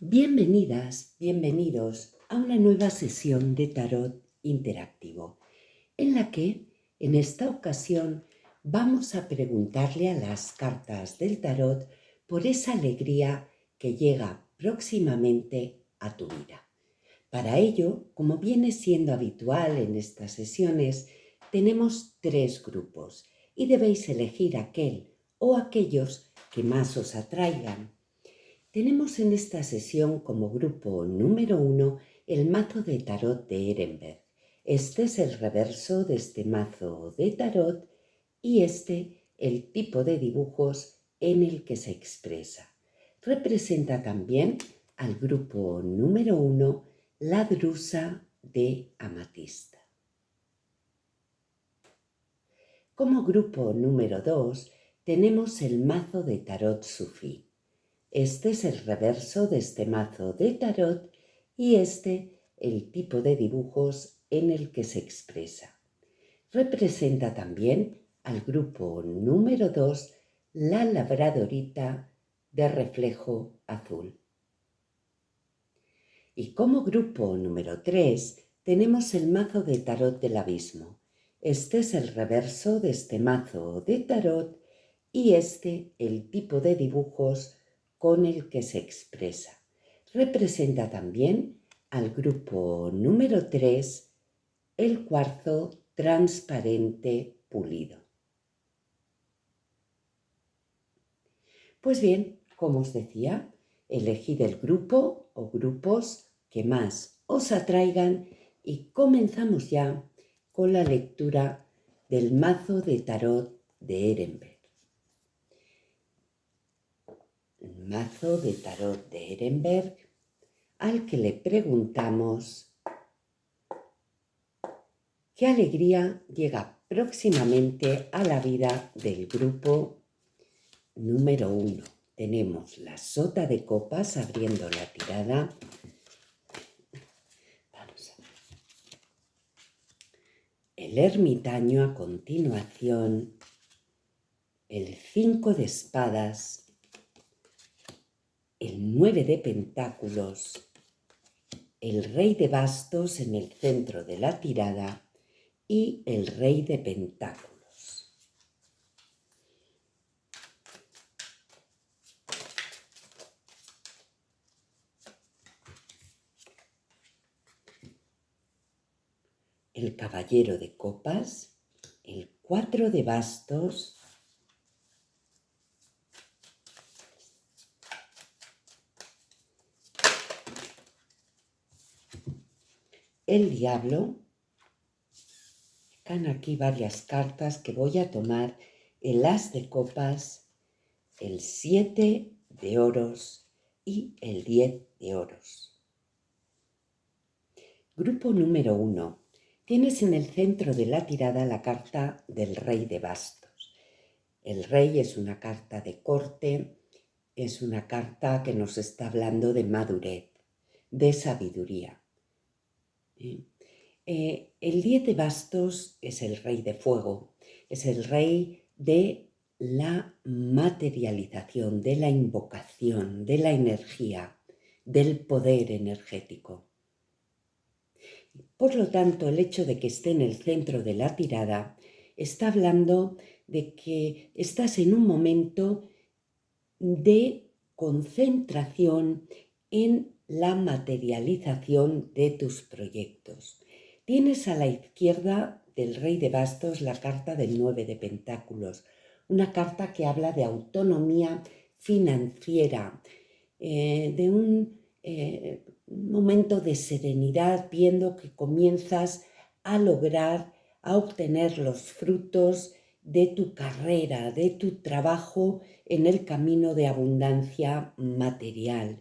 Bienvenidas, bienvenidos a una nueva sesión de tarot interactivo, en la que, en esta ocasión, vamos a preguntarle a las cartas del tarot por esa alegría que llega próximamente a tu vida. Para ello, como viene siendo habitual en estas sesiones, tenemos 3 grupos y debéis elegir aquel o aquellos que más os atraigan. Tenemos en esta sesión como grupo número 1 el mazo de tarot de Ehrenberg. Este es el reverso de este mazo de tarot y este el tipo de dibujos en el que se expresa. Representa también al grupo número 1 la drusa de amatista. Como grupo número 2 tenemos el mazo de tarot sufí. Este es el reverso de este mazo de tarot y este el tipo de dibujos en el que se expresa. Representa también al grupo número 2 la labradorita de reflejo azul. Y como grupo número 3 tenemos el mazo de tarot del abismo. Este es el reverso de este mazo de tarot y este el tipo de dibujos con el que se expresa. Representa también al grupo número 3 el cuarzo transparente pulido. Pues bien, como os decía, elegid el grupo o grupos que más os atraigan y comenzamos ya con la lectura del mazo de tarot de Ehrenberg. El mazo de tarot de Ehrenberg al que le preguntamos qué alegría llega próximamente a la vida del grupo número 1. Tenemos la sota de copas abriendo la tirada. Vamos a ver. El ermitaño a continuación. El 5 de espadas. El 9 de pentáculos. El rey de bastos en el centro de la tirada. Y el rey de pentáculos. El caballero de copas, el 4 de bastos, el diablo. Están aquí varias cartas que voy a tomar, el as de copas, el 7 de oros y el 10 de oros. Grupo número 1. Tienes en el centro de la tirada la carta del rey de bastos. El rey es una carta de corte, es una carta que nos está hablando de madurez, de sabiduría. El 10 de bastos es el rey de fuego, es el rey de la materialización, de la invocación, de la energía, del poder energético. Por lo tanto, el hecho de que esté en el centro de la tirada está hablando de que estás en un momento de concentración en la materialización de tus proyectos. Tienes a la izquierda del rey de bastos la carta del 9 de pentáculos, una carta que habla de autonomía financiera, de un momento de serenidad, viendo que comienzas a lograr, a obtener los frutos de tu carrera, de tu trabajo en el camino de abundancia material.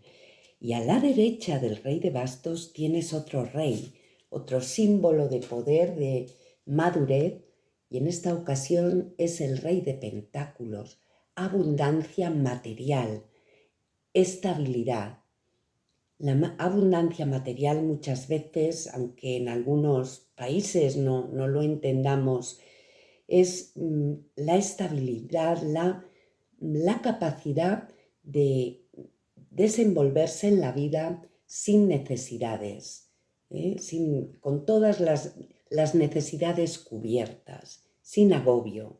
Y a la derecha del rey de bastos tienes otro rey, otro símbolo de poder, de madurez, y en esta ocasión es el rey de pentáculos, abundancia material, estabilidad. La abundancia material muchas veces, aunque en algunos países no lo entendamos, es la estabilidad, la capacidad de desenvolverse en la vida sin necesidades, con todas las necesidades cubiertas, sin agobio.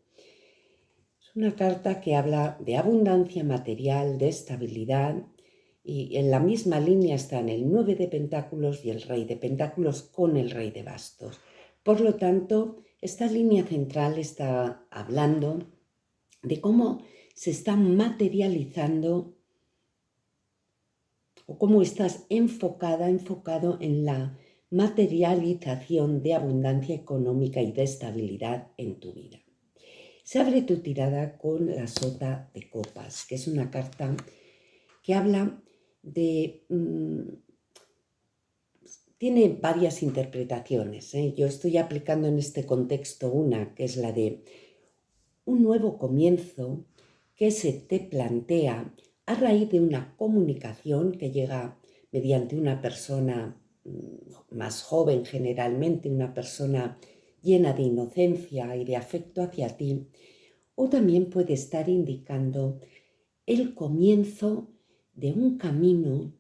Es una carta que habla de abundancia material, de estabilidad, y en la misma línea están el 9 de Pentáculos y el Rey de Pentáculos con el Rey de Bastos. Por lo tanto, esta línea central está hablando de cómo se está materializando o cómo estás enfocado en la materialización de abundancia económica y de estabilidad en tu vida. Se abre tu tirada con la Sota de Copas, que es una carta que habla de... tiene varias interpretaciones. Yo estoy aplicando en este contexto una, que es la de un nuevo comienzo que se te plantea a raíz de una comunicación que llega mediante una persona más joven, generalmente una persona llena de inocencia y de afecto hacia ti, o también puede estar indicando el comienzo de un camino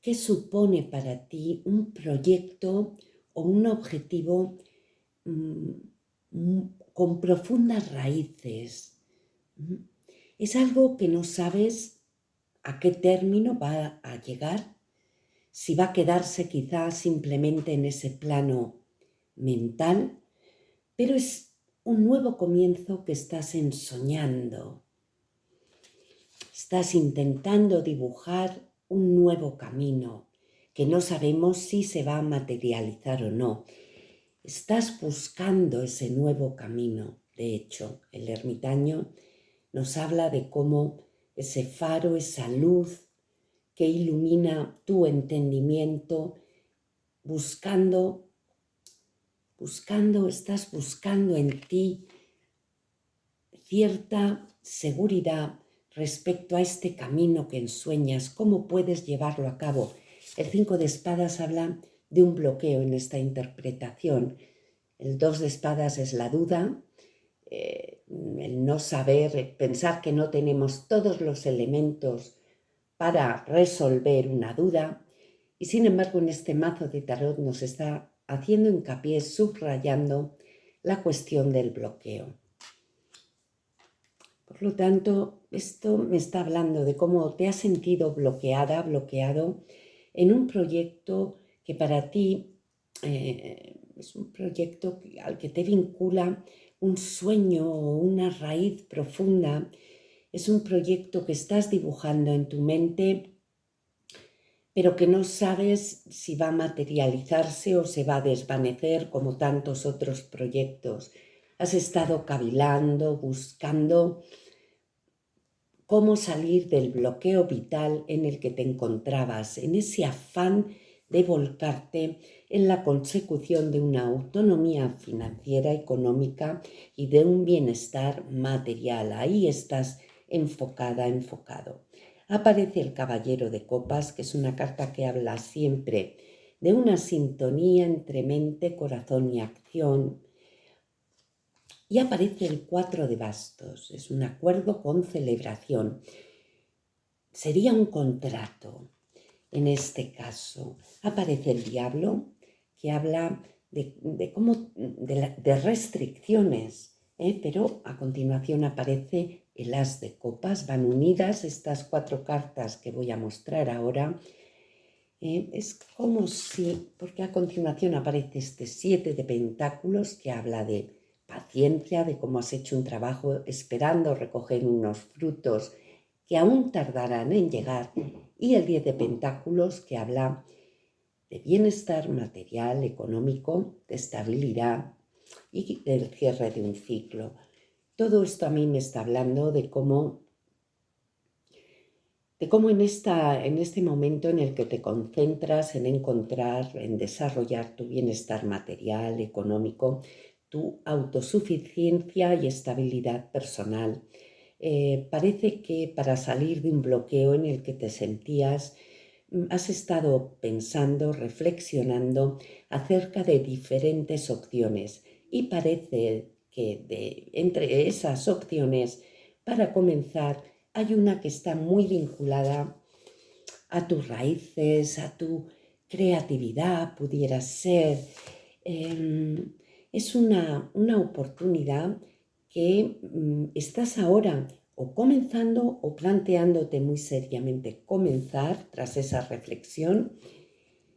que supone para ti un proyecto o un objetivo con profundas raíces. Es algo que no sabes a qué término va a llegar, si va a quedarse quizá simplemente en ese plano mental, pero es un nuevo comienzo que estás ensoñando. Estás intentando dibujar un nuevo camino que no sabemos si se va a materializar o no. Estás buscando ese nuevo camino. De hecho, el ermitaño nos habla de cómo ese faro, esa luz que ilumina tu entendimiento, estás buscando en ti cierta seguridad respecto a este camino que ensueñas, cómo puedes llevarlo a cabo. El 5 de espadas habla de un bloqueo en esta interpretación. El 2 de espadas es la duda, el no saber, pensar que no tenemos todos los elementos para resolver una duda. Y sin embargo, en este mazo de tarot nos está haciendo hincapié, subrayando la cuestión del bloqueo. Por lo tanto, esto me está hablando de cómo te has sentido bloqueada, bloqueado en un proyecto que para ti es un proyecto al que te vincula un sueño o una raíz profunda. Es un proyecto que estás dibujando en tu mente, pero que no sabes si va a materializarse o se va a desvanecer como tantos otros proyectos. Has estado cavilando, buscando cómo salir del bloqueo vital en el que te encontrabas, en ese afán de volcarte en la consecución de una autonomía financiera, económica y de un bienestar material. Ahí estás enfocado. Aparece el Caballero de Copas, que es una carta que habla siempre de una sintonía entre mente, corazón y acción. Y aparece el 4 de bastos, es un acuerdo con celebración. Sería un contrato. En este caso aparece el diablo, que habla de restricciones, pero a continuación aparece el as de copas. Van unidas estas 4 cartas que voy a mostrar ahora. Es como si, porque a continuación aparece este 7 de pentáculos que habla de paciencia, de cómo has hecho un trabajo esperando recoger unos frutos que aún tardarán en llegar, y el 10 de pentáculos que habla de bienestar material, económico, de estabilidad y del cierre de un ciclo. Todo esto a mí me está hablando de cómo en este momento en el que te concentras en encontrar, en desarrollar tu bienestar material, económico, tu autosuficiencia y estabilidad personal. Parece que para salir de un bloqueo en el que te sentías, has estado pensando, reflexionando acerca de diferentes opciones, y parece que entre esas opciones para comenzar, hay una que está muy vinculada a tus raíces, a tu creatividad, pudiera ser. Es una oportunidad que estás ahora o comenzando o planteándote muy seriamente comenzar tras esa reflexión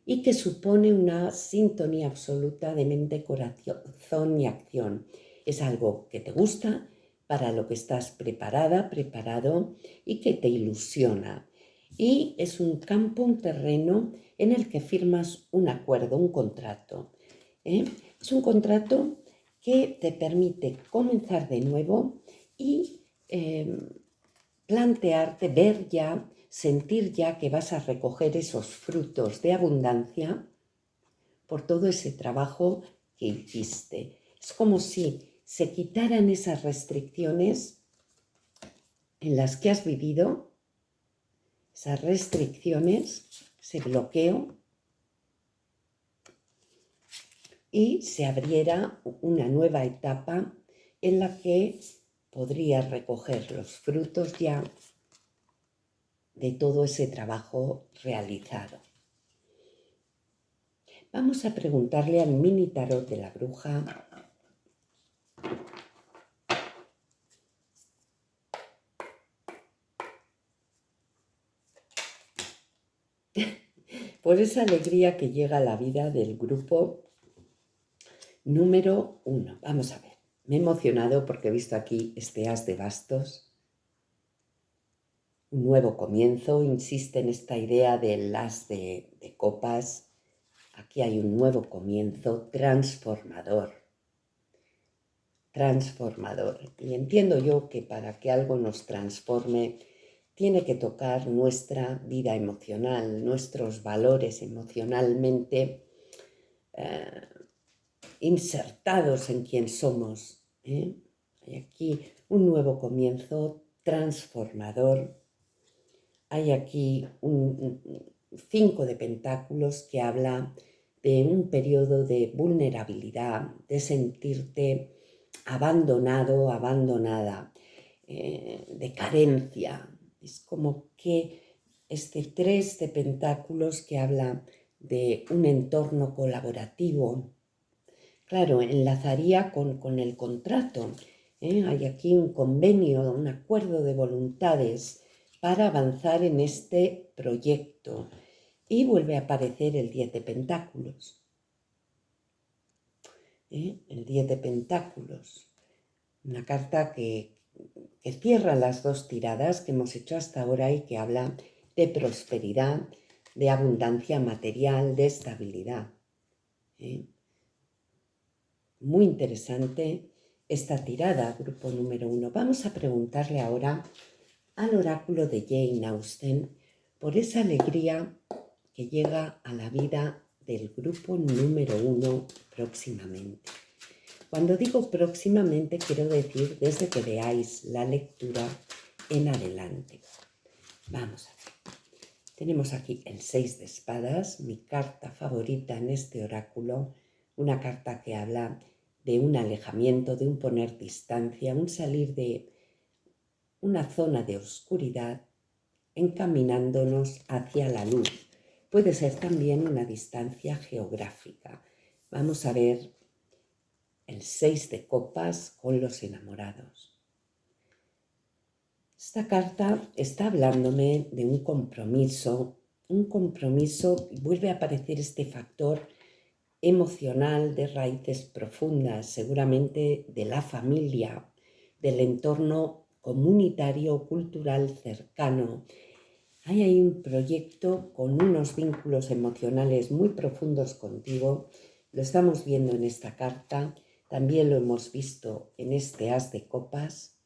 y que supone una sintonía absoluta de mente, corazón y acción. Es algo que te gusta, para lo que estás preparada, preparado y que te ilusiona. Y es un campo, un terreno en el que firmas un acuerdo, un contrato. Es un contrato que te permite comenzar de nuevo y plantearte, ver ya, sentir ya que vas a recoger esos frutos de abundancia por todo ese trabajo que hiciste. Es como si se quitaran esas restricciones en las que has vivido, esas restricciones, ese bloqueo, y se abriera una nueva etapa en la que podrías recoger los frutos ya de todo ese trabajo realizado. Vamos a preguntarle al mini tarot de la bruja por esa alegría que llega a la vida del grupo número 1. Vamos a ver. Me he emocionado porque he visto aquí este as de bastos. Un nuevo comienzo, insiste en esta idea del as de copas. Aquí hay un nuevo comienzo transformador. Transformador. Y entiendo yo que para que algo nos transforme, tiene que tocar nuestra vida emocional, nuestros valores emocionalmente insertados en quien somos. Hay aquí un nuevo comienzo transformador. Hay aquí un 5 de pentáculos que habla de un periodo de vulnerabilidad, de sentirte abandonado, abandonada, de carencia. Es como que este 3 de pentáculos que habla de un entorno colaborativo, claro, enlazaría con el contrato. Hay aquí un convenio, un acuerdo de voluntades para avanzar en este proyecto. Y vuelve a aparecer el 10 de pentáculos. El 10 de pentáculos. Una carta que cierra las dos tiradas que hemos hecho hasta ahora y que habla de prosperidad, de abundancia material, de estabilidad. Muy interesante esta tirada, grupo número 1. Vamos a preguntarle ahora al oráculo de Jane Austen por esa alegría que llega a la vida del grupo número 1 próximamente. Cuando digo próximamente, quiero decir desde que veáis la lectura en adelante. Vamos a ver. Tenemos aquí el 6 de espadas, mi carta favorita en este oráculo, una carta que habla de un alejamiento, de un poner distancia, un salir de una zona de oscuridad encaminándonos hacia la luz. Puede ser también una distancia geográfica. Vamos a ver el 6 de copas con los enamorados. Esta carta está hablándome de un compromiso, vuelve a aparecer este factor emocional de raíces profundas, seguramente de la familia, del entorno comunitario, cultural cercano. Hay ahí un proyecto con unos vínculos emocionales muy profundos contigo. Lo estamos viendo en esta carta, también lo hemos visto en este as de copas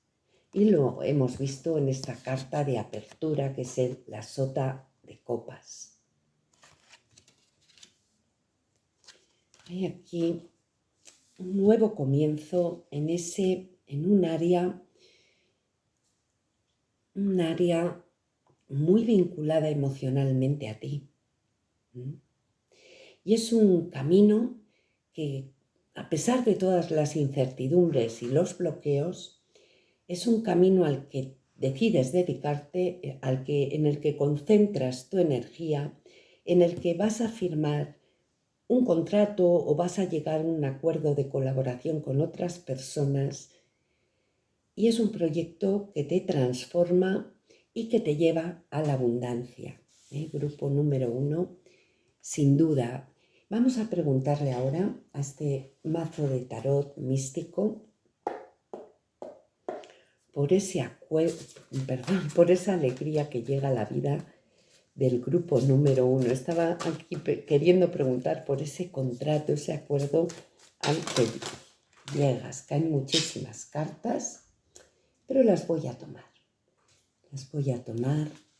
y lo hemos visto en esta carta de apertura que es la sota de copas. Hay aquí un nuevo comienzo en un área muy vinculada emocionalmente a ti. Y es un camino que, a pesar de todas las incertidumbres y los bloqueos, Es un camino al que decides dedicarte, en el que concentras tu energía, en el que vas a firmar un contrato o vas a llegar a un acuerdo de colaboración con otras personas, y es un proyecto que te transforma y que te lleva a la abundancia. Grupo número 1, sin duda. Vamos a preguntarle ahora a este mazo de tarot místico por por esa alegría que llega a la vida del grupo número 1. Estaba aquí queriendo preguntar por ese contrato, ese acuerdo al que llegas. Caen muchísimas cartas, pero las voy a tomar.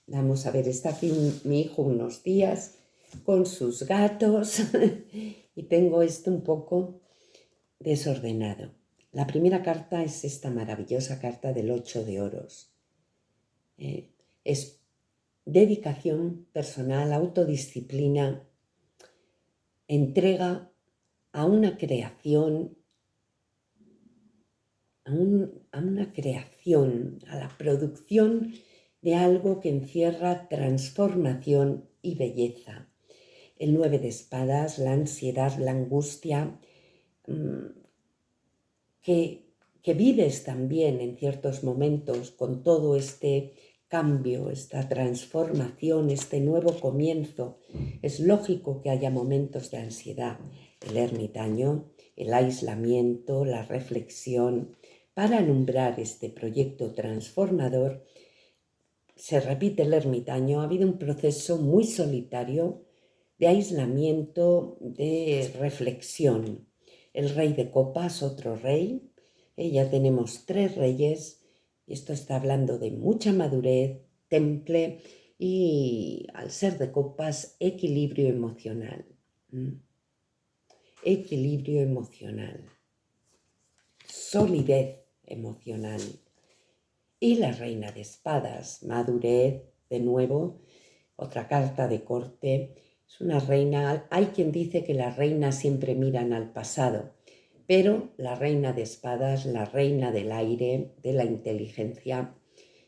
Vamos a ver, está aquí mi hijo unos días con sus gatos y tengo esto un poco desordenado. La primera carta es esta maravillosa carta del 8 de oros. Es dedicación personal, autodisciplina, entrega a una creación, a la producción de algo que encierra transformación y belleza. El 9 de espadas, la ansiedad, la angustia, que vives también en ciertos momentos con todo este cambio, esta transformación, este nuevo comienzo. Es lógico que haya momentos de ansiedad. El ermitaño, el aislamiento, la reflexión. Para alumbrar este proyecto transformador, se repite el ermitaño, ha habido un proceso muy solitario de aislamiento, de reflexión. El rey de copas, otro rey. Ya tenemos 3 reyes, y esto está hablando de mucha madurez, temple y, al ser de copas, equilibrio emocional. Equilibrio emocional. Solidez emocional. Y la reina de espadas, madurez, de nuevo, otra carta de corte. Es una reina, hay quien dice que las reinas siempre miran al pasado, pero la reina de espadas, la reina del aire, de la inteligencia,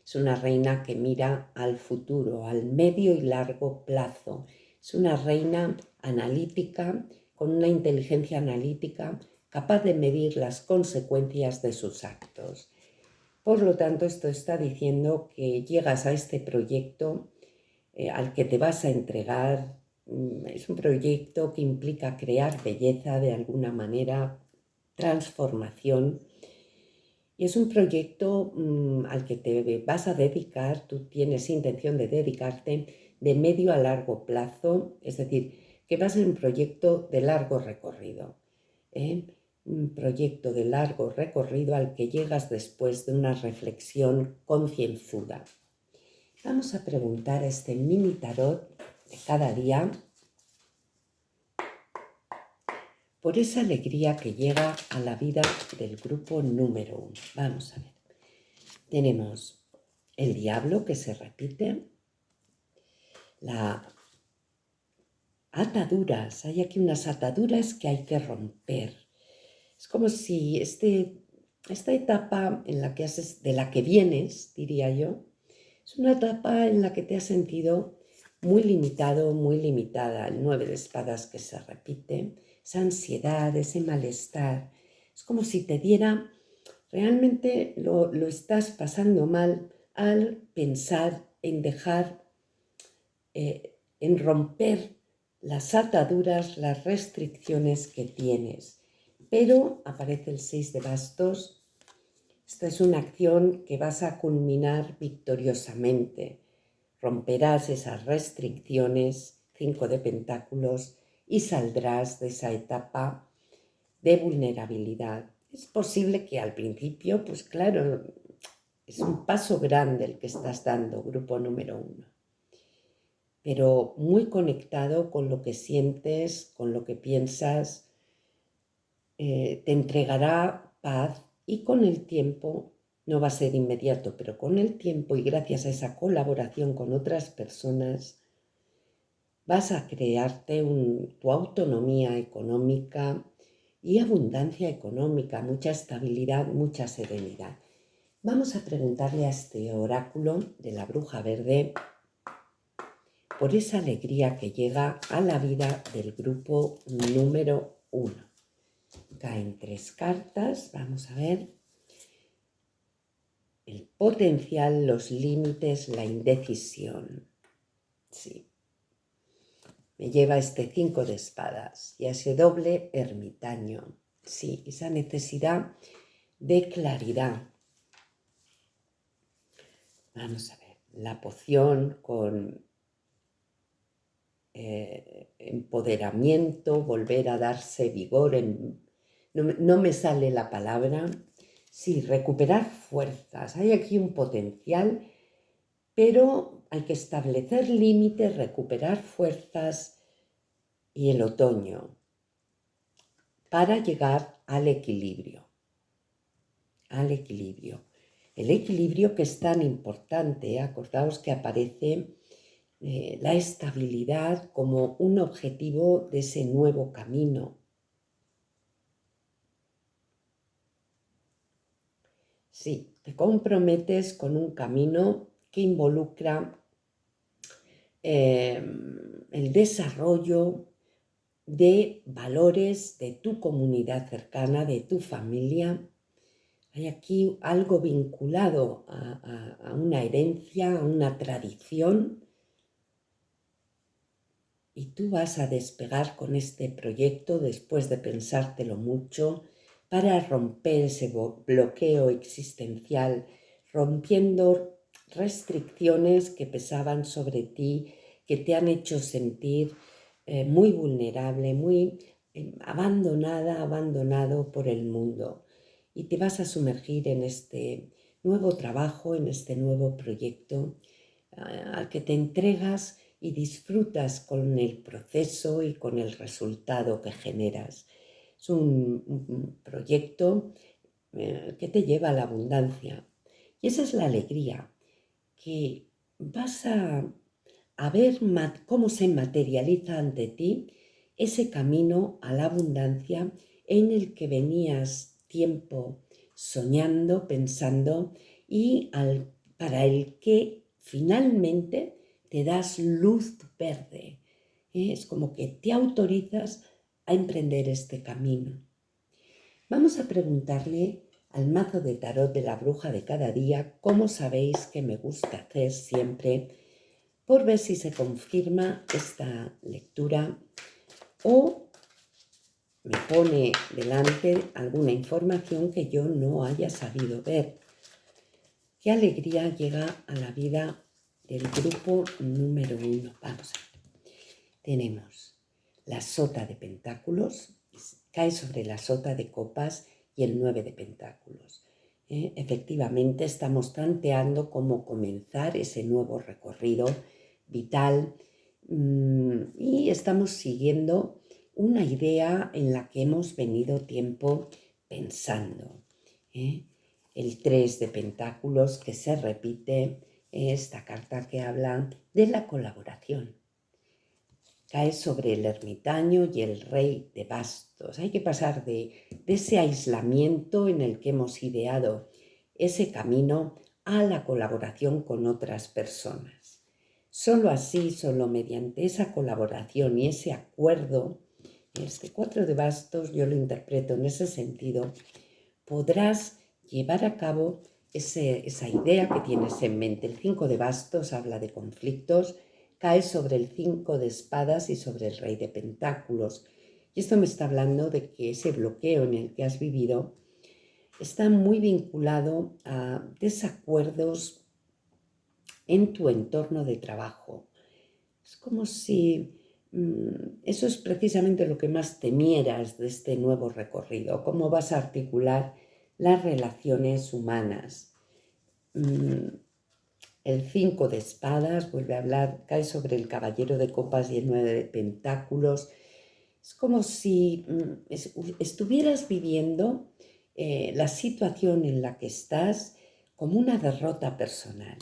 es una reina que mira al futuro, al medio y largo plazo. Es una reina analítica, con una inteligencia analítica, capaz de medir las consecuencias de sus actos. Por lo tanto, esto está diciendo que llegas a este proyecto al que te vas a entregar. Es un proyecto que implica crear belleza de alguna manera, transformación, y es un proyecto al que te vas a dedicar, tú tienes intención de dedicarte de medio a largo plazo, es decir, que va a ser un proyecto de largo recorrido, un proyecto de largo recorrido al que llegas después de una reflexión concienzuda. Vamos a preguntar a este mini tarot de cada día por esa alegría que llega a la vida del grupo número 1. Vamos a ver. Tenemos el diablo que se repite, las ataduras, hay aquí unas ataduras que hay que romper. Es como si esta etapa en la que de la que vienes, diría yo, es una etapa en la que te has sentido muy limitado, muy limitada. El 9 de espadas que se repite, esa ansiedad, ese malestar. Es como si te diera, realmente lo estás pasando mal al pensar en dejar, en romper las ataduras, las restricciones que tienes. Pero aparece el 6 de bastos. Esta es una acción que vas a culminar victoriosamente. Romperás esas restricciones, 5 de pentáculos, y saldrás de esa etapa de vulnerabilidad. Es posible que al principio, pues claro, es un paso grande el que estás dando, grupo número 1, pero muy conectado con lo que sientes, con lo que piensas, te entregará paz, y con el tiempo, no va a ser inmediato, pero con el tiempo y gracias a esa colaboración con otras personas, vas a crearte tu autonomía económica y abundancia económica, mucha estabilidad, mucha serenidad. Vamos a preguntarle a este oráculo de la bruja verde por esa alegría que llega a la vida del grupo número 1. Caen 3 cartas, vamos a ver. El potencial, los límites, la indecisión. Sí. Me lleva este 5 de espadas y a ese doble ermitaño. Sí, esa necesidad de claridad. Vamos a ver, la poción con empoderamiento, volver a darse vigor, no me sale la palabra. Sí, recuperar fuerzas. Hay aquí un potencial, pero hay que establecer límites, recuperar fuerzas y el otoño para llegar al equilibrio. Al equilibrio. El equilibrio que es tan importante, acordaos que aparece la estabilidad como un objetivo de ese nuevo camino. Sí, te comprometes con un camino que involucra el desarrollo de valores de tu comunidad cercana, de tu familia. Hay aquí algo vinculado a una herencia, a una tradición, y tú vas a despegar con este proyecto después de pensártelo mucho para romper ese bloqueo existencial, rompiendo restricciones que pesaban sobre ti, que te han hecho sentir muy vulnerable, muy abandonado por el mundo. Y te vas a sumergir en este nuevo trabajo, en este nuevo proyecto al que te entregas y disfrutas con el proceso y con el resultado que generas. Es un proyecto que te lleva a la abundancia. Y esa es la alegría, que vas a ver cómo se materializa ante ti ese camino a la abundancia en el que venías tiempo soñando, pensando y para el que finalmente te das luz verde. Es como que te autorizas a emprender este camino. Vamos a preguntarle al mazo de tarot de la bruja de cada día, como sabéis que me gusta hacer siempre, por ver si se confirma esta lectura o me pone delante alguna información que yo no haya sabido ver. ¿Qué alegría llega a la vida del grupo número 1? Vamos a ver. Tenemos la sota de pentáculos, cae sobre la sota de copas y el 9 de pentáculos. Efectivamente, estamos tanteando cómo comenzar ese nuevo recorrido vital y estamos siguiendo una idea en la que hemos venido tiempo pensando. El 3 de pentáculos que se repite, esta carta que habla de la colaboración. Cae sobre el ermitaño y el rey de bastos. Hay que pasar de ese aislamiento en el que hemos ideado ese camino a la colaboración con otras personas. Solo así, solo mediante esa colaboración y ese acuerdo, este 4 de bastos yo lo interpreto en ese sentido, podrás llevar a cabo esa idea que tienes en mente. El 5 de bastos habla de conflictos, cae sobre el 5 de espadas y sobre el rey de pentáculos. Y esto me está hablando de que ese bloqueo en el que has vivido está muy vinculado a desacuerdos en tu entorno de trabajo. Es como si eso es precisamente lo que más temieras de este nuevo recorrido, cómo vas a articular las relaciones humanas. El 5 de espadas vuelve a hablar, cae sobre el caballero de copas y el 9 de pentáculos. Es como si estuvieras viviendo la situación en la que estás como una derrota personal.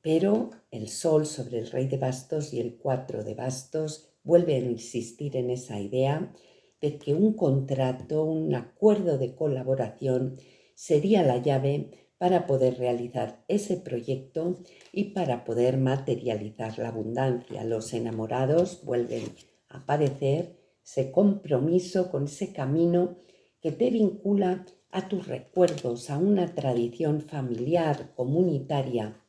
Pero el sol sobre el rey de bastos y el 4 de bastos vuelve a insistir en esa idea de que un contrato, un acuerdo de colaboración sería la llave para poder realizar ese proyecto y para poder materializar la abundancia. Los enamorados vuelven a aparecer, ese compromiso con ese camino que te vincula a tus recuerdos, a una tradición familiar, comunitaria.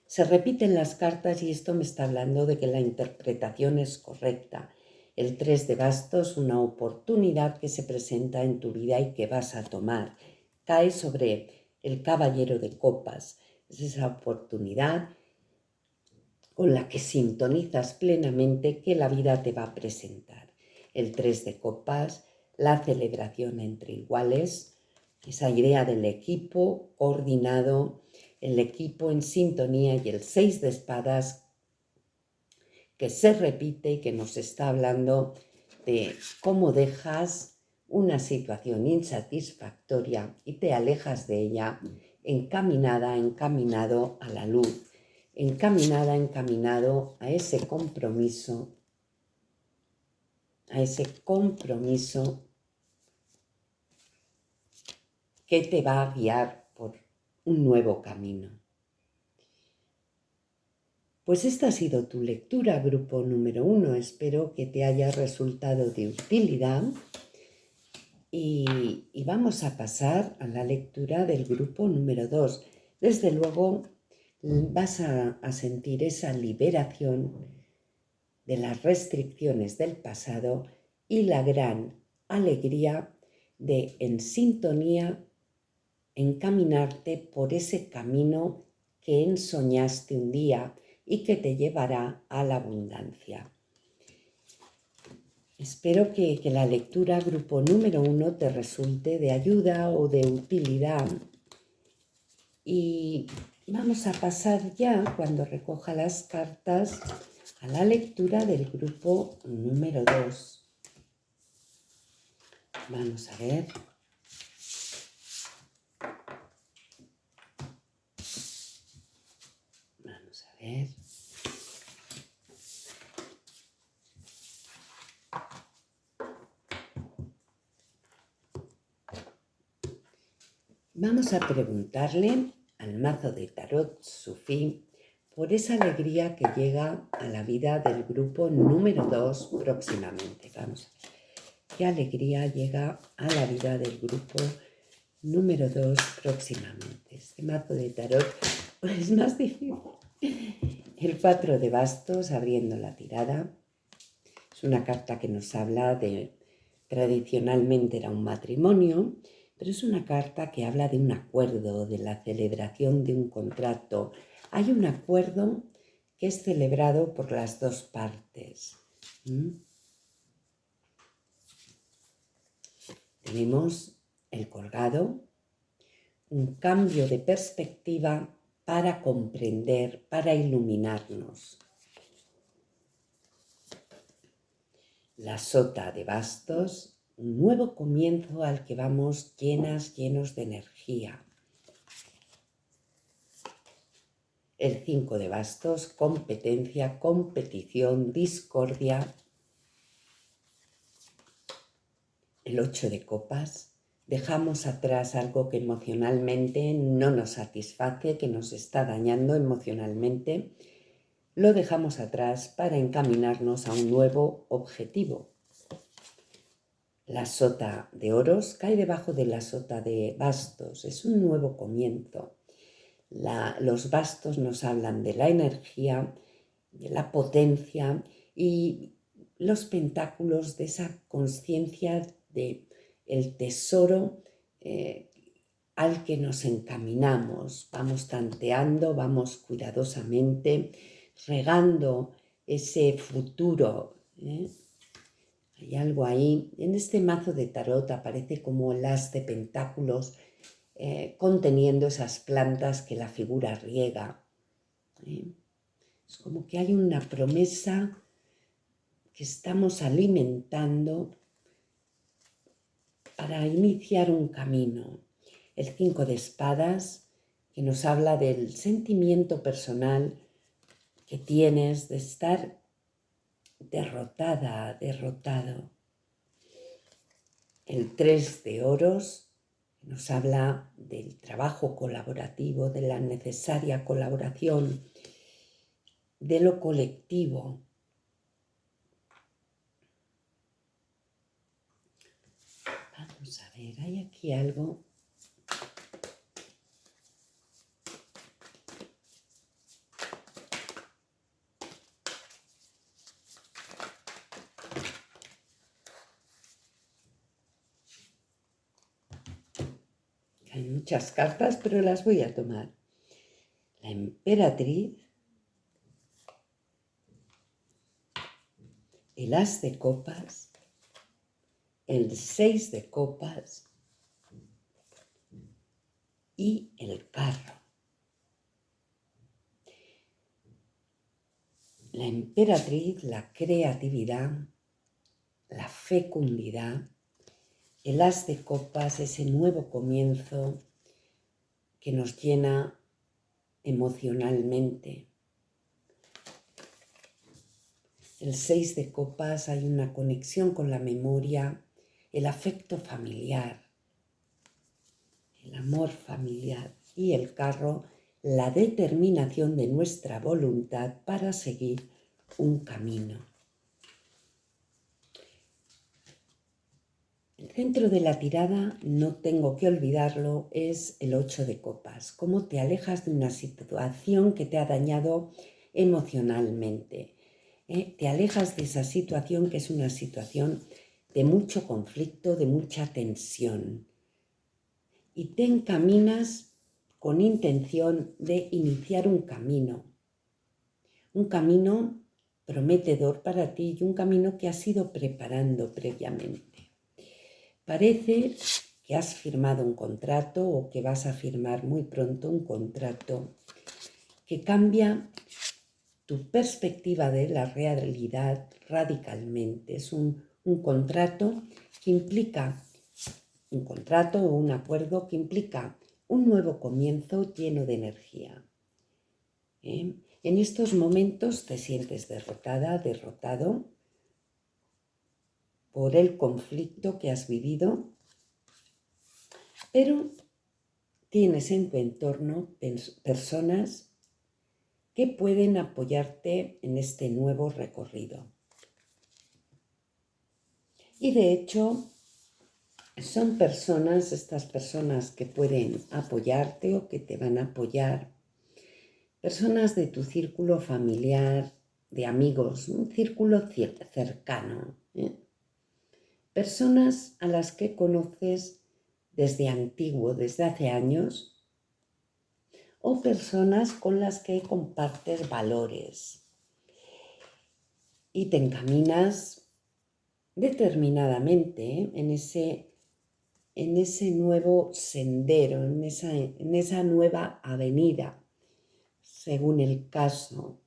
Se repiten las cartas y esto me está hablando de que la interpretación es correcta. El 3 de bastos, una oportunidad que se presenta en tu vida y que vas a tomar. Cae sobre el caballero de copas. Es esa oportunidad con la que sintonizas plenamente que la vida te va a presentar. El 3 de copas, la celebración entre iguales, esa idea del equipo coordinado, el equipo en sintonía, y el 6 de espadas que se repite y que nos está hablando de cómo dejas una situación insatisfactoria y te alejas de ella, encaminado a la luz, encaminado a ese compromiso que te va a guiar por un nuevo camino. Pues esta ha sido tu lectura, grupo número 1. Espero que te haya resultado de utilidad y vamos a pasar a la lectura del grupo número 2. Desde luego vas a sentir esa liberación de las restricciones del pasado y la gran alegría de, en sintonía, encaminarte por ese camino que ensoñaste un día y que te llevará a la abundancia. Espero que la lectura grupo número 1 te resulte de ayuda o de utilidad. Y vamos a pasar ya, cuando recoja las cartas, a la lectura del grupo número 2. Vamos a ver. Vamos a ver. Vamos a preguntarle al mazo de tarot sufí por esa alegría que llega a la vida del grupo número 2 próximamente. Vamos a ver qué alegría llega a la vida del grupo número 2 próximamente. Este mazo de tarot es más difícil. El 4 de bastos abriendo la tirada. Es una carta que nos habla de, tradicionalmente era un matrimonio, pero es una carta que habla de un acuerdo, de la celebración de un contrato. Hay un acuerdo que es celebrado por las dos partes. Tenemos el colgado, un cambio de perspectiva para comprender, para iluminarnos. La sota de bastos, un nuevo comienzo al que vamos llenos de energía. El 5 de bastos, competencia, competición, discordia. El 8 de copas, dejamos atrás algo que emocionalmente no nos satisface, que nos está dañando emocionalmente. Lo dejamos atrás para encaminarnos a un nuevo objetivo. La sota de oros cae debajo de la sota de bastos. Es un nuevo comienzo. Los bastos nos hablan de la energía, de la potencia, y los pentáculos de esa conciencia de el tesoro al que nos encaminamos. Vamos tanteando, vamos cuidadosamente regando ese futuro. Hay algo ahí. En este mazo de tarot aparece como el as de pentáculos conteniendo esas plantas que la figura riega. Es como que hay una promesa que estamos alimentando para iniciar un camino. El 5 de espadas, que nos habla del sentimiento personal que tienes de estar derrotada, derrotado. El 3 de oros, Nos habla del trabajo colaborativo, de la necesaria colaboración, de lo colectivo. Vamos a ver, hay aquí algo. Hay muchas cartas, pero las voy a tomar. La emperatriz, el as de copas, el 6 de copas y el carro. La emperatriz, la creatividad, la fecundidad, el as de copas, ese nuevo comienzo que nos llena emocionalmente. El 6 de copas, hay una conexión con la memoria, el afecto familiar, el amor familiar, y el carro, la determinación de nuestra voluntad para seguir un camino. El centro de la tirada, no tengo que olvidarlo, es el 8 de copas. Cómo te alejas de una situación que te ha dañado emocionalmente. Te alejas de esa situación que es una situación de mucho conflicto, de mucha tensión. Y te encaminas con intención de iniciar un camino prometedor para ti y un camino que has ido preparando previamente. Parece que has firmado un contrato o que vas a firmar muy pronto un contrato que cambia tu perspectiva de la realidad radicalmente. Es un contrato que implica, un contrato o un acuerdo que implica un nuevo comienzo lleno de energía. En estos momentos te sientes derrotada, derrotado por el conflicto que has vivido, pero tienes en tu entorno personas que pueden apoyarte en este nuevo recorrido. Y de hecho, son estas personas que pueden apoyarte o que te van a apoyar, personas de tu círculo familiar, de amigos, un círculo cercano, personas a las que conoces desde antiguo, desde hace años, o personas con las que compartes valores y te encaminas determinadamente en ese nuevo sendero, en esa nueva avenida, según el caso.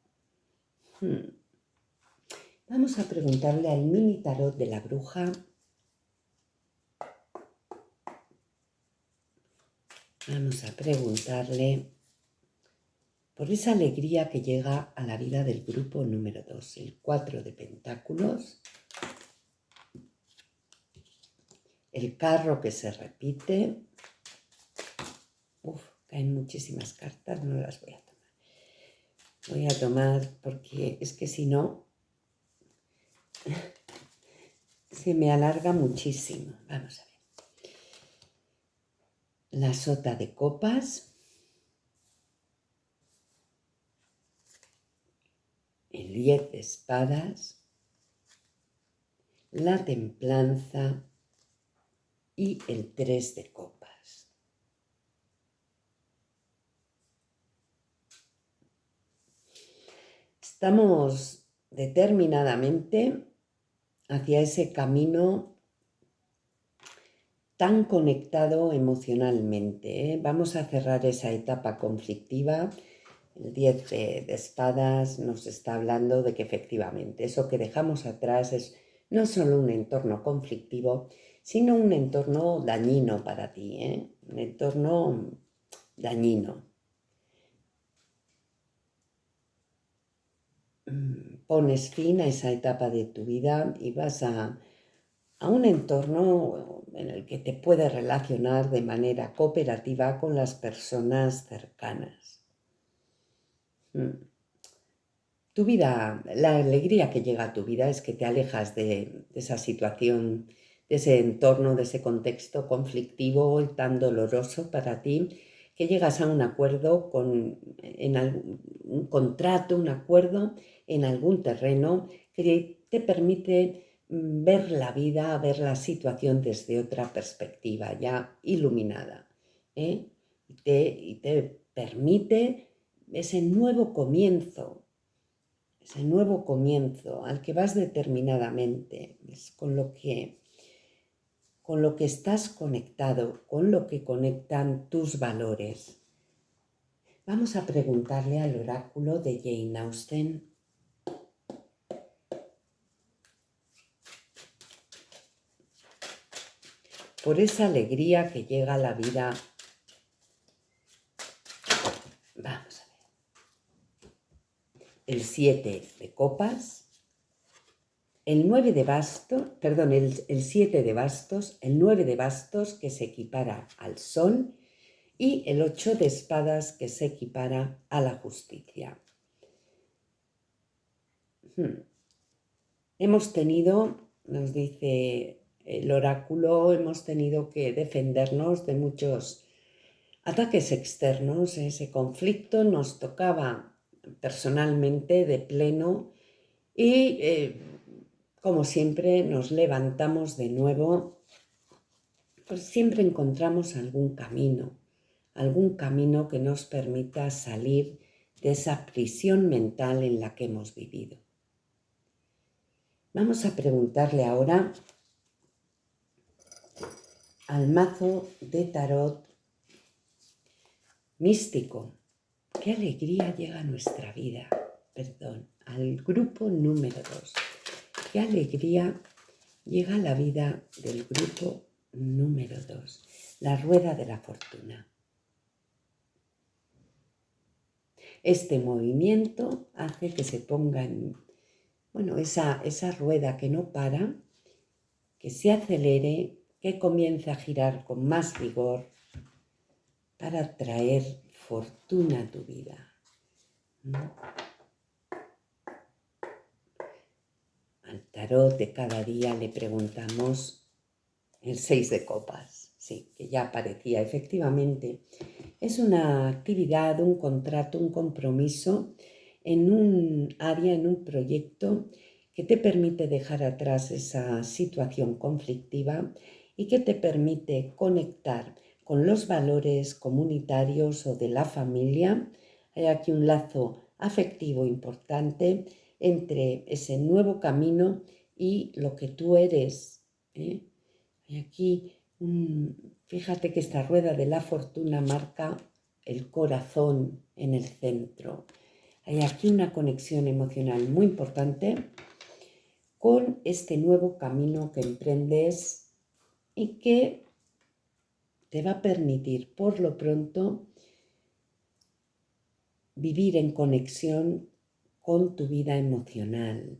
Vamos a preguntarle al mini tarot de la bruja. Vamos a preguntarle por esa alegría que llega a la vida del grupo número 2, el 4 de pentáculos, el carro que se repite. Caen muchísimas cartas, no las voy a tomar. Voy a tomar porque es que si no, se me alarga muchísimo. Vamos a ver. La sota de copas, el 10 de espadas, la templanza y el 3 de copas. Estamos determinadamente hacia ese camino tan conectado emocionalmente. Vamos a cerrar esa etapa conflictiva. El 10 de espadas nos está hablando de que efectivamente eso que dejamos atrás es no solo un entorno conflictivo, sino un entorno dañino para ti, un entorno dañino. Pones fin a esa etapa de tu vida y vas a a un entorno en el que te puedes relacionar de manera cooperativa con las personas cercanas. Tu vida, la alegría que llega a tu vida es que te alejas de esa situación, de ese entorno, de ese contexto conflictivo y tan doloroso para ti, que llegas a un acuerdo un contrato, un acuerdo en algún terreno que te permite ver la vida, ver la situación desde otra perspectiva, ya iluminada, ¿eh? Y te permite ese nuevo comienzo al que vas determinadamente, es con lo que estás conectado, con lo que conectan tus valores. Vamos a preguntarle al oráculo de Jane Austen. Por esa alegría que llega a la vida. Vamos a ver. El 7 de copas, el 9 de bastos, perdón, el 7 de bastos, el 9 de bastos que se equipara al sol y el 8 de espadas que se equipara a la justicia. Hemos tenido, nos dice el oráculo, hemos tenido que defendernos de muchos ataques externos. Ese conflicto nos tocaba personalmente de pleno y como siempre nos levantamos de nuevo, pues siempre encontramos algún camino que nos permita salir de esa prisión mental en la que hemos vivido. Vamos a preguntarle ahora al mazo de tarot místico. ¿Qué alegría llega a nuestra vida? Perdón, al grupo número 2. ¿Qué alegría llega a la vida del grupo número 2? La rueda de la fortuna. Este movimiento hace que se ponga en, esa rueda que no para, que se acelere, que comience a girar con más vigor para traer fortuna a tu vida. Al tarot de cada día le preguntamos el 6 de copas, sí, que ya aparecía efectivamente. Es una actividad, un contrato, un compromiso en un área, en un proyecto que te permite dejar atrás esa situación conflictiva y que te permite conectar con los valores comunitarios o de la familia. Hay aquí un lazo afectivo importante entre ese nuevo camino y lo que tú eres. Hay aquí, fíjate que esta rueda de la fortuna marca el corazón en el centro. Hay aquí una conexión emocional muy importante con este nuevo camino que emprendes y que te va a permitir, por lo pronto, vivir en conexión con tu vida emocional,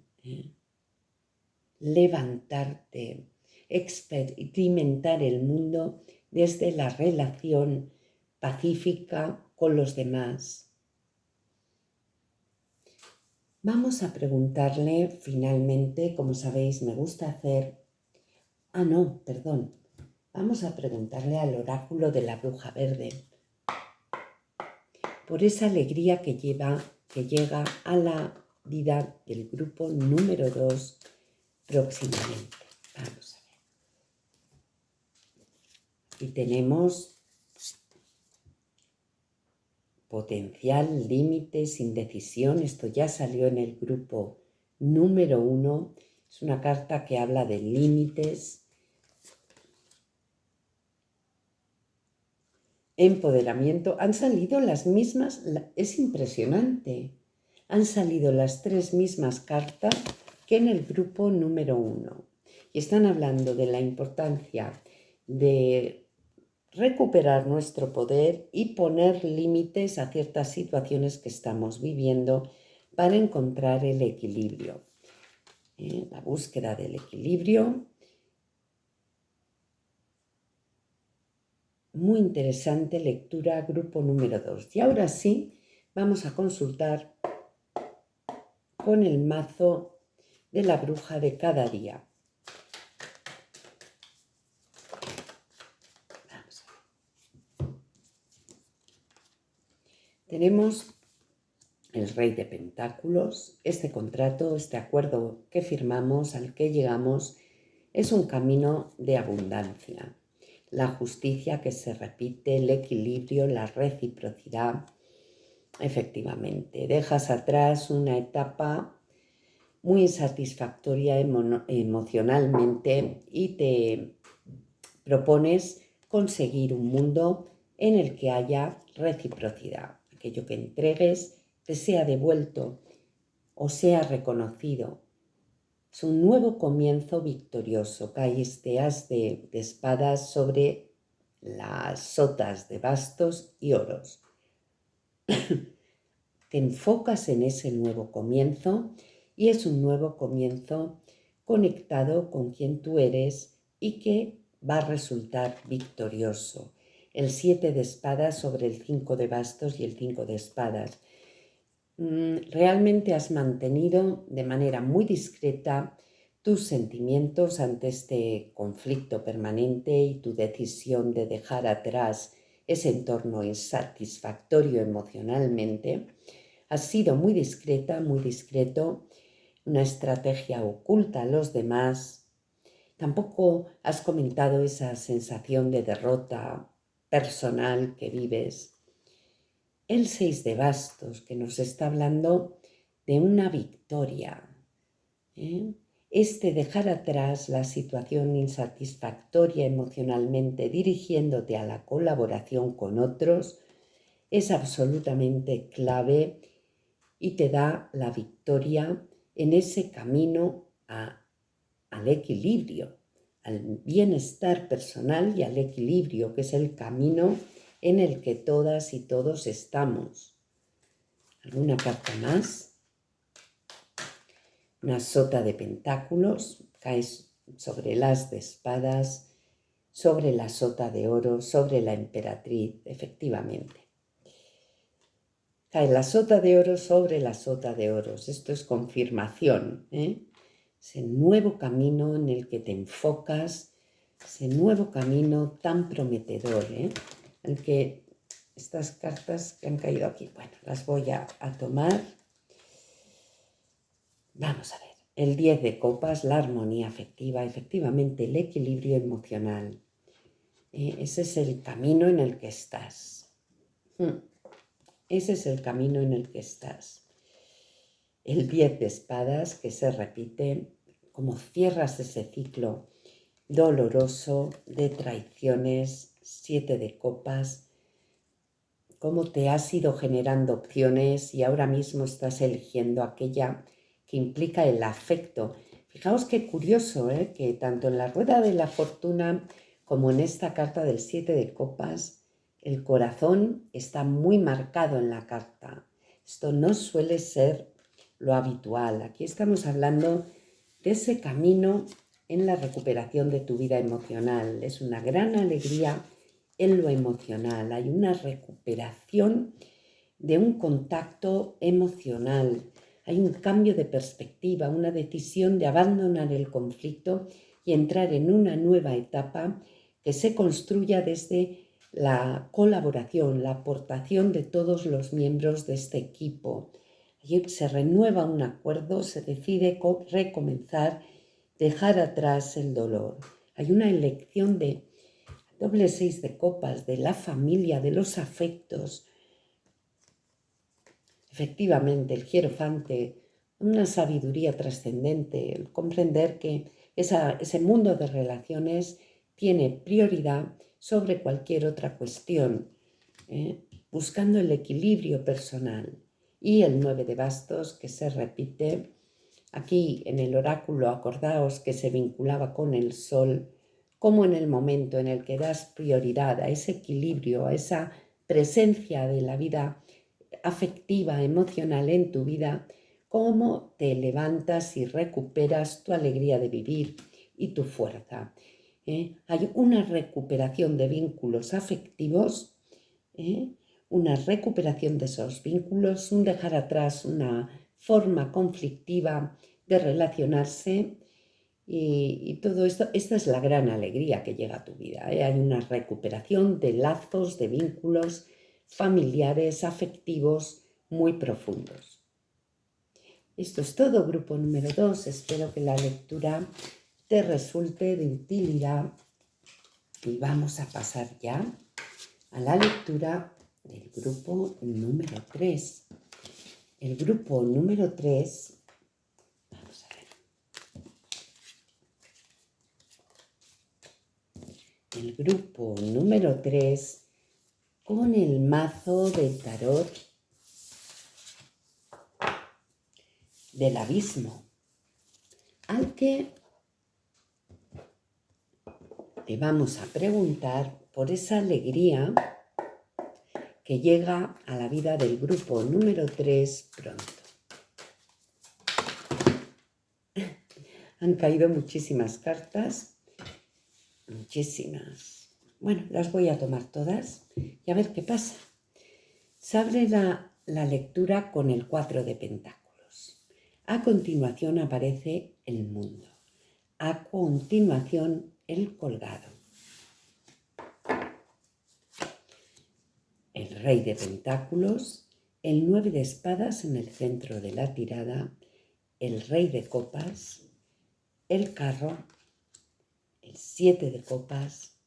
levantarte, experimentar el mundo desde la relación pacífica con los demás. Vamos a preguntarle finalmente, como sabéis, me gusta hacer... Vamos a preguntarle al oráculo de la bruja verde por esa alegría que llega a la vida del grupo número 2 próximamente. Vamos a ver. Y tenemos potencial, límites, indecisión. Esto ya salió en el grupo número 1. Es una carta que habla de límites, empoderamiento. Han salido las mismas, es impresionante. Han salido las 3 mismas cartas que en el grupo número 1. Y están hablando de la importancia de recuperar nuestro poder y poner límites a ciertas situaciones que estamos viviendo para encontrar el equilibrio. La búsqueda del equilibrio muy interesante lectura grupo número 2. Y ahora sí, vamos a consultar con el mazo de la bruja de cada día. Vamos a ver. Tenemos el Rey de Pentáculos. Este contrato, este acuerdo que firmamos, al que llegamos, es un camino de abundancia. La justicia que se repite, el equilibrio, la reciprocidad. Efectivamente, dejas atrás una etapa muy insatisfactoria emocionalmente y te propones conseguir un mundo en el que haya reciprocidad. Aquello que entregues te sea devuelto o sea reconocido. Es un nuevo comienzo victorioso. Caes de as de espadas sobre las sotas de bastos y oros. Te enfocas en ese nuevo comienzo y es un nuevo comienzo conectado con quien tú eres y que va a resultar victorioso. El 7 de espadas sobre el 5 de bastos y el 5 de espadas. Realmente has mantenido de manera muy discreta tus sentimientos ante este conflicto permanente y tu decisión de dejar atrás ese entorno insatisfactorio emocionalmente. Has sido muy discreta, muy discreto, una estrategia oculta a los demás. Tampoco has comentado esa sensación de derrota personal que vives. El 6 de bastos, que nos está hablando de una victoria. Dejar atrás la situación insatisfactoria emocionalmente dirigiéndote a la colaboración con otros es absolutamente clave y te da la victoria en ese camino al equilibrio, al bienestar personal y al equilibrio, que es el camino en el que todas y todos estamos. ¿Alguna carta más? Una sota de pentáculos, caes sobre el as de espadas, sobre la sota de oro, sobre la emperatriz, efectivamente. Cae la sota de oro sobre la sota de oros. Esto es confirmación, ese nuevo camino en el que te enfocas, ese nuevo camino tan prometedor, el que estas cartas que han caído aquí, bueno, las voy a tomar. Vamos a ver, el 10 de copas, la armonía afectiva, efectivamente el equilibrio emocional. Ese es el camino en el que estás. Ese es el camino en el que estás. El 10 de espadas que se repite, como cierras ese ciclo doloroso de traiciones, 7 de copas, cómo te has ido generando opciones y ahora mismo estás eligiendo aquella que implica el afecto. Fijaos qué curioso, que tanto en la rueda de la fortuna como en esta carta del 7 de copas, el corazón está muy marcado en la carta. Esto no suele ser lo habitual. Aquí estamos hablando de ese camino en la recuperación de tu vida emocional. Es una gran alegría en lo emocional. Hay una recuperación de un contacto emocional. Hay un cambio de perspectiva, una decisión de abandonar el conflicto y entrar en una nueva etapa que se construya desde la colaboración, la aportación de todos los miembros de este equipo. Allí se renueva un acuerdo, se decide recomenzar, dejar atrás el dolor. Hay una elección de doble 6 de copas, de la familia, de los afectos. Efectivamente, el hierofante, una sabiduría trascendente, el comprender que ese mundo de relaciones tiene prioridad sobre cualquier otra cuestión, buscando el equilibrio personal. Y el 9 de bastos, que se repite aquí en el oráculo, acordaos que se vinculaba con el sol, como en el momento en el que das prioridad a ese equilibrio, a esa presencia de la vida afectiva, emocional en tu vida, cómo te levantas y recuperas tu alegría de vivir y tu fuerza. Hay una recuperación de vínculos afectivos, una recuperación de esos vínculos, un dejar atrás una forma conflictiva de relacionarse y todo esto. Esta es la gran alegría que llega a tu vida. Hay una recuperación de lazos, de vínculos familiares, afectivos muy profundos. Esto es todo, grupo número 2. Espero que la lectura te resulte de utilidad y vamos a pasar ya a la lectura del grupo número 3. El grupo número 3, vamos a ver. El grupo número 3 con el mazo de tarot del abismo, al que te vamos a preguntar por esa alegría que llega a la vida del grupo número 3 pronto. Han caído muchísimas cartas, muchísimas. Bueno, las voy a tomar todas y a ver qué pasa. Se abre la lectura con el 4 de pentáculos. A continuación aparece el mundo. A continuación el colgado. El rey de pentáculos, el 9 de espadas en el centro de la tirada, el rey de copas, el carro, el 7 de copas,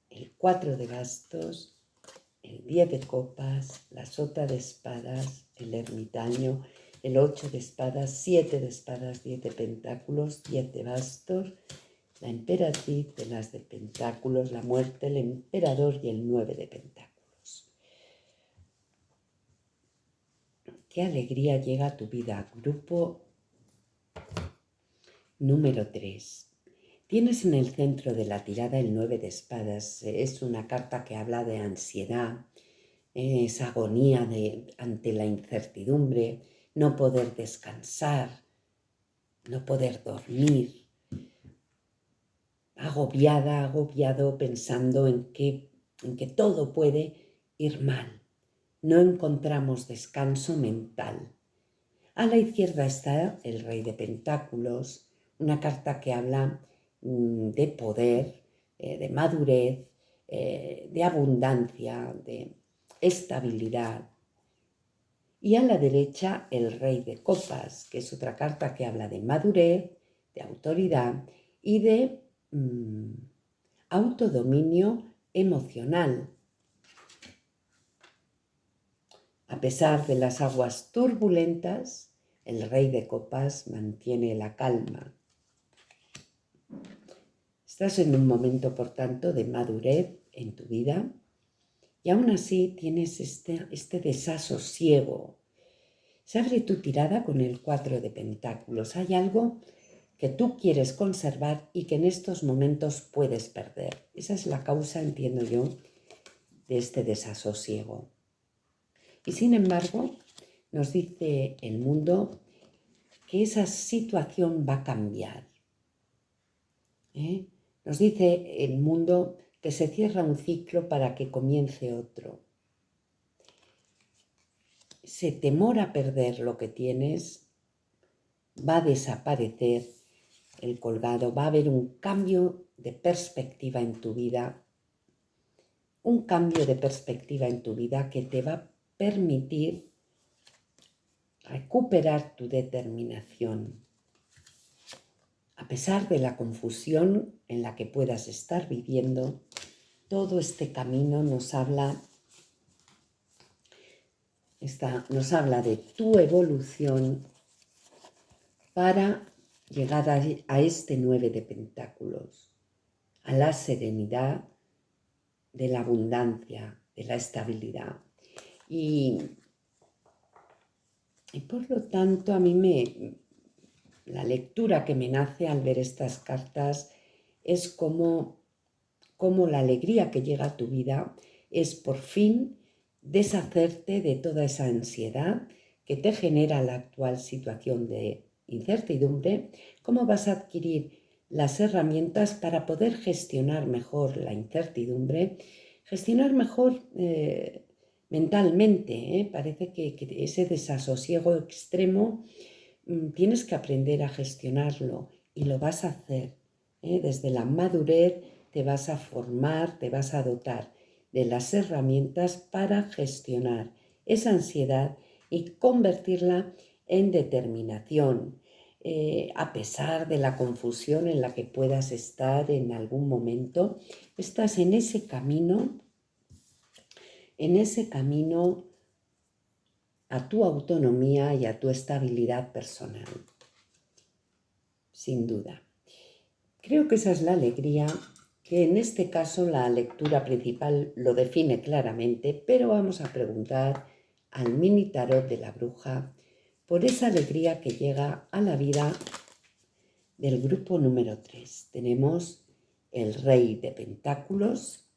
el 4 de bastos, el 10 de copas, la sota de espadas, el ermitaño, el 8 de espadas, 7 de espadas, 10 de pentáculos, 10 de bastos, la emperatriz de las de pentáculos, la muerte, el emperador y el 9 de pentáculos. Qué alegría llega a tu vida, grupo número 3. Tienes en el centro de la tirada el 9 de espadas. Es una carta que habla de ansiedad, esa agonía ante la incertidumbre, no poder descansar, no poder dormir, agobiada, agobiado, pensando en que todo puede ir mal. No encontramos descanso mental. A la izquierda está el rey de pentáculos, una carta que habla de poder, de madurez, de abundancia, de estabilidad. Y a la derecha el rey de copas, que es otra carta que habla de madurez, de autoridad y de autodominio emocional. A pesar de las aguas turbulentas, el rey de copas mantiene la calma. Estás en un momento, por tanto, de madurez en tu vida y aún así tienes este desasosiego. Se abre tu tirada con el 4 de pentáculos. Hay algo que tú quieres conservar y que en estos momentos puedes perder. Esa es la causa, entiendo yo, de este desasosiego. Y sin embargo, nos dice el mundo que esa situación va a cambiar. Nos dice el mundo que se cierra un ciclo para que comience otro. Ese temor a perder lo que tienes va a desaparecer el colgado, va a haber un cambio de perspectiva en tu vida, un cambio de perspectiva en tu vida que te va a permitir recuperar tu determinación. A pesar de la confusión en la que puedas estar viviendo, todo este camino nos habla de tu evolución para llegar a este 9 de pentáculos, a la serenidad, de la abundancia, de la estabilidad. Y por lo tanto, a mí la lectura que me nace al ver estas cartas es como la alegría que llega a tu vida es por fin deshacerte de toda esa ansiedad que te genera la actual situación de incertidumbre, cómo vas a adquirir las herramientas para poder gestionar mejor la incertidumbre, gestionar mejor mentalmente. Parece que ese desasosiego extremo tienes que aprender a gestionarlo y lo vas a hacer. Desde la madurez te vas a formar, te vas a dotar de las herramientas para gestionar esa ansiedad y convertirla en determinación. A pesar de la confusión en la que puedas estar en algún momento, estás en ese camino a tu autonomía y a tu estabilidad personal, sin duda. Creo que esa es la alegría, que en este caso la lectura principal lo define claramente, pero vamos a preguntar al mini tarot de la bruja por esa alegría que llega a la vida del grupo número 3. Tenemos el Rey de Pentáculos,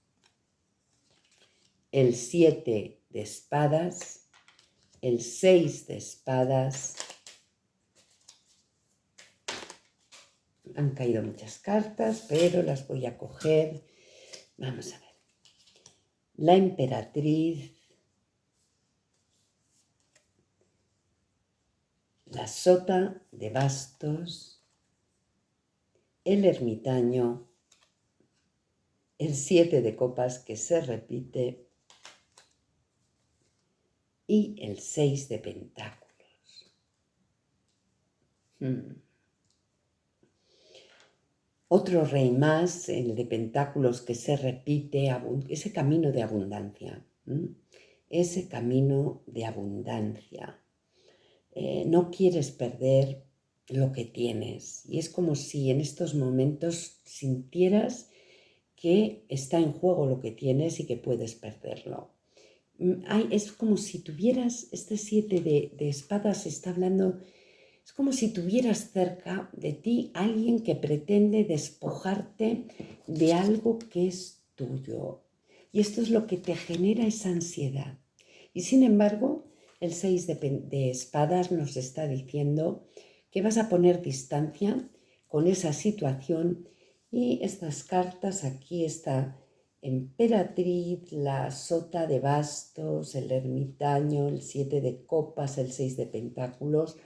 el 7 de Espadas, el 6 de Espadas. Han caído muchas cartas, pero las voy a coger. Vamos a ver. La Emperatriz, la Sota de Bastos, el Ermitaño, el 7 de Copas que se repite y el 6 de Pentáculos. Otro rey más, el de Pentáculos que se repite, ese camino de abundancia. Ese camino de abundancia. No quieres perder lo que tienes. Y es como si en estos momentos sintieras que está en juego lo que tienes y que puedes perderlo. Es como si tuvieras, este 7 de espadas está hablando, es como si tuvieras cerca de ti alguien que pretende despojarte de algo que es tuyo. Y esto es lo que te genera esa ansiedad. Y sin embargo, el 6 de espadas nos está diciendo que vas a poner distancia con esa situación y estas cartas, aquí está Emperatriz, la Sota de Bastos, el Ermitaño, el 7 de Copas, el 6 de Pentáculos,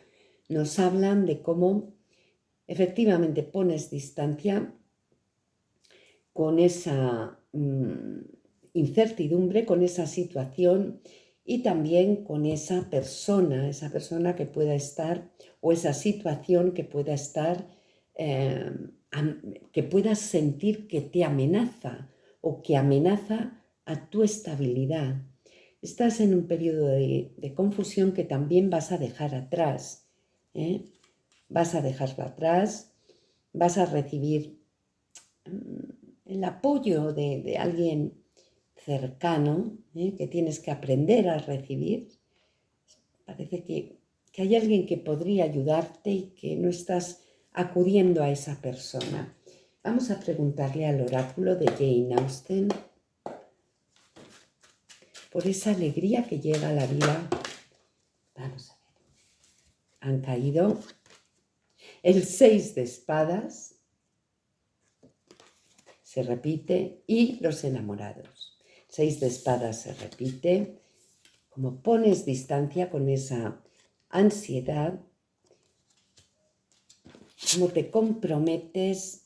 nos hablan de cómo efectivamente pones distancia con esa incertidumbre, con esa situación y también con esa persona que pueda estar, o esa situación que pueda estar, que puedas sentir que te amenaza o que amenaza a tu estabilidad. Estás en un periodo de confusión que también vas a dejar atrás. Vas a dejarlo atrás, vas a recibir el apoyo de alguien cercano, que tienes que aprender a recibir. Parece que hay alguien que podría ayudarte y que no estás acudiendo a esa persona. Vamos a preguntarle al oráculo de Jane Austen por esa alegría que llega a la vida. Vamos a ver. Han caído el 6 de espadas, se repite, y los enamorados. 6 de espadas se repite. Como pones distancia con esa ansiedad, como te comprometes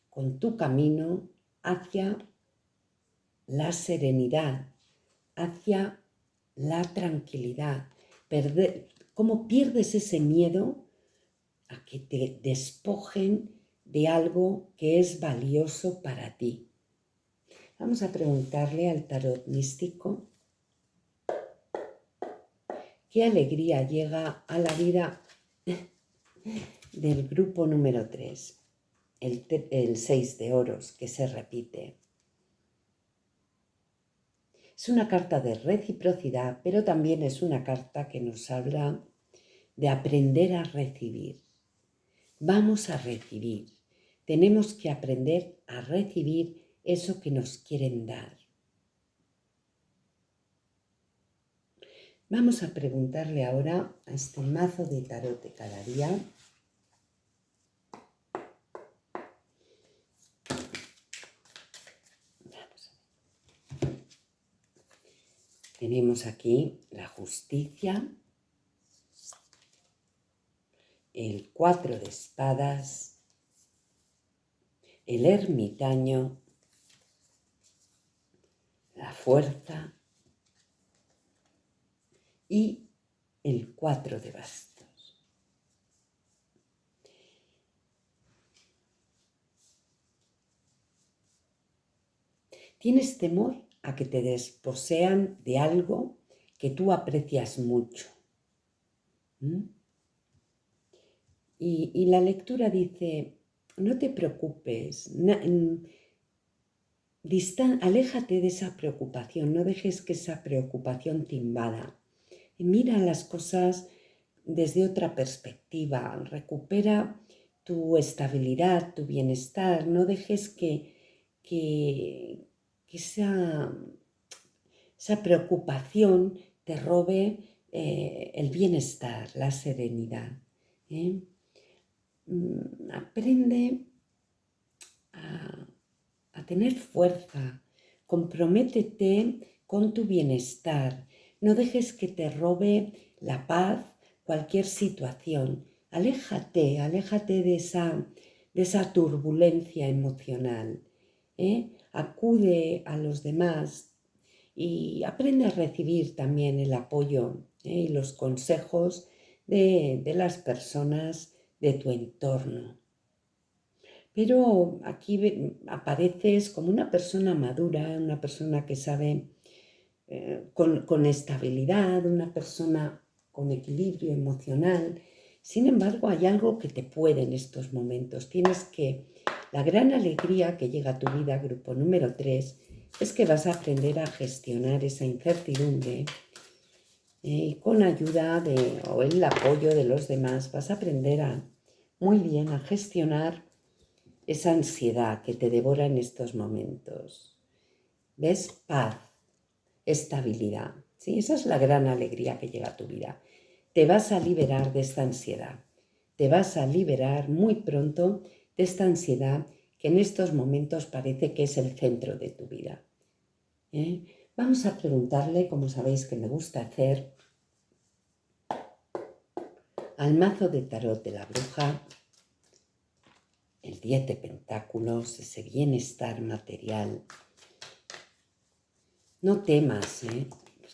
con tu camino hacia la serenidad, hacia la tranquilidad. ¿Cómo pierdes ese miedo a que te despojen de algo que es valioso para ti? Vamos a preguntarle al tarot místico qué alegría llega a la vida del grupo número 3, el 6 de oros que se repite. Es una carta de reciprocidad, pero también es una carta que nos habla de aprender a recibir. Vamos a recibir. Tenemos que aprender a recibir eso que nos quieren dar. Vamos a preguntarle ahora a este mazo de tarot de cada día. Tenemos aquí la justicia, el 4 de espadas, el ermitaño, la fuerza y el 4 de bastos. Tienes temor a que te desposean de algo que tú aprecias mucho. Y la lectura dice, no te preocupes, aléjate de esa preocupación, no dejes que esa preocupación te invada. Mira las cosas desde otra perspectiva, recupera tu estabilidad, tu bienestar, no dejes que esa preocupación te robe el bienestar, la serenidad. Aprende a tener fuerza, comprométete con tu bienestar, no dejes que te robe la paz cualquier situación, aléjate de esa turbulencia emocional, acude a los demás y aprende a recibir también el apoyo y los consejos de las personas de tu entorno. Pero aquí apareces como una persona madura, una persona que sabe con estabilidad, una persona con equilibrio emocional. Sin embargo, hay algo que te puede en estos momentos. La gran alegría que llega a tu vida, grupo número 3, es que vas a aprender a gestionar esa incertidumbre y con ayuda o el apoyo de los demás vas a aprender muy bien a gestionar esa ansiedad que te devora en estos momentos. ¿Ves? Paz, estabilidad. ¿Sí? Esa es la gran alegría que llega a tu vida. Te vas a liberar de esta ansiedad. Te vas a liberar muy pronto de esta ansiedad que en estos momentos parece que es el centro de tu vida. Vamos a preguntarle, como sabéis que me gusta hacer, al mazo de tarot de la bruja, el 10 de pentáculos, ese bienestar material. No temas,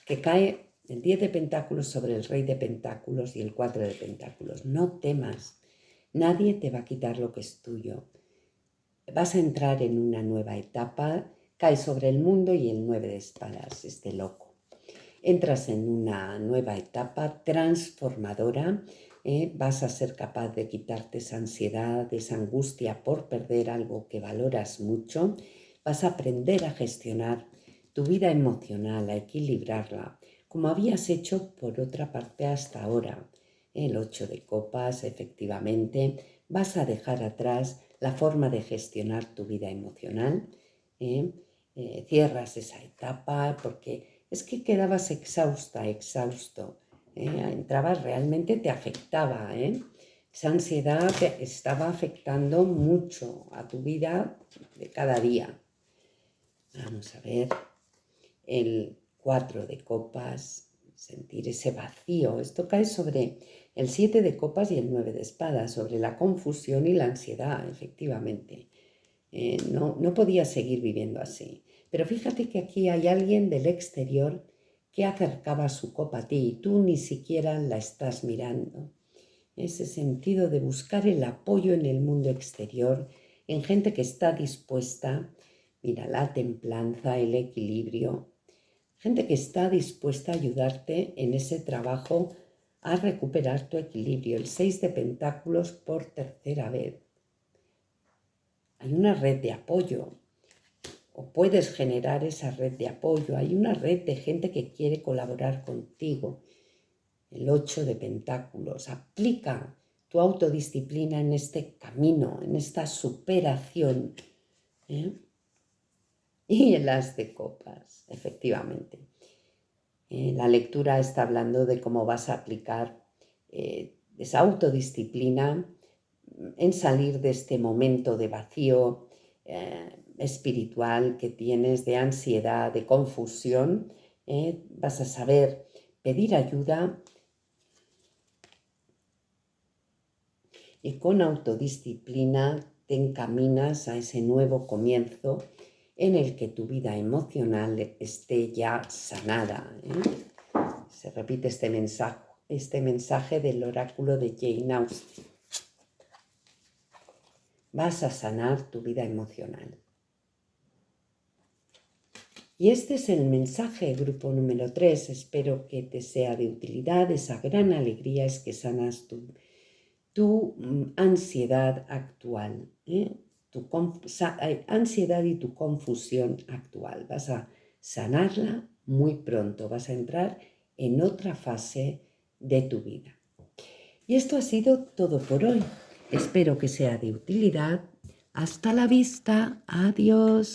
que cae el 10 de pentáculos sobre el rey de pentáculos y el 4 de pentáculos. No temas, nadie te va a quitar lo que es tuyo. Vas a entrar en una nueva etapa, cae sobre el mundo y el 9 de espadas, este loco. Entras en una nueva etapa transformadora, vas a ser capaz de quitarte esa ansiedad, esa angustia por perder algo que valoras mucho, vas a aprender a gestionar tu vida emocional, a equilibrarla, como habías hecho por otra parte hasta ahora. El 8 de copas, efectivamente, vas a dejar atrás la forma de gestionar tu vida emocional, cierras esa etapa porque es que quedabas exhausto, entrabas, realmente te afectaba, esa ansiedad te estaba afectando mucho a tu vida de cada día. Vamos a ver, el 4 de copas, sentir ese vacío, esto cae sobre el 7 de copas y el 9 de espadas, sobre la confusión y la ansiedad, efectivamente. No podía seguir viviendo así. Pero fíjate que aquí hay alguien del exterior que acercaba su copa a ti y tú ni siquiera la estás mirando. Ese sentido de buscar el apoyo en el mundo exterior, en gente que está dispuesta, mira, la templanza, el equilibrio, gente que está dispuesta a ayudarte en ese trabajo a recuperar tu equilibrio. El 6 de pentáculos por tercera vez. Hay una red de apoyo, o puedes generar esa red de apoyo. Hay una red de gente que quiere colaborar contigo. El 8 de pentáculos. Aplica tu autodisciplina en este camino, en esta superación. Y el as de copas, efectivamente. La lectura está hablando de cómo vas a aplicar esa autodisciplina en salir de este momento de vacío espiritual que tienes, de ansiedad, de confusión. Vas a saber pedir ayuda y con autodisciplina te encaminas a ese nuevo comienzo en el que tu vida emocional esté ya sanada. Se repite este mensaje del oráculo de Jane Austen. Vas a sanar tu vida emocional. Y este es el mensaje, grupo número 3. Espero que te sea de utilidad. Esa gran alegría es que sanas tu ansiedad actual, tu ansiedad y tu confusión actual. Vas a sanarla muy pronto. Vas a entrar en otra fase de tu vida. Y esto ha sido todo por hoy. Espero que sea de utilidad. Hasta la vista. Adiós.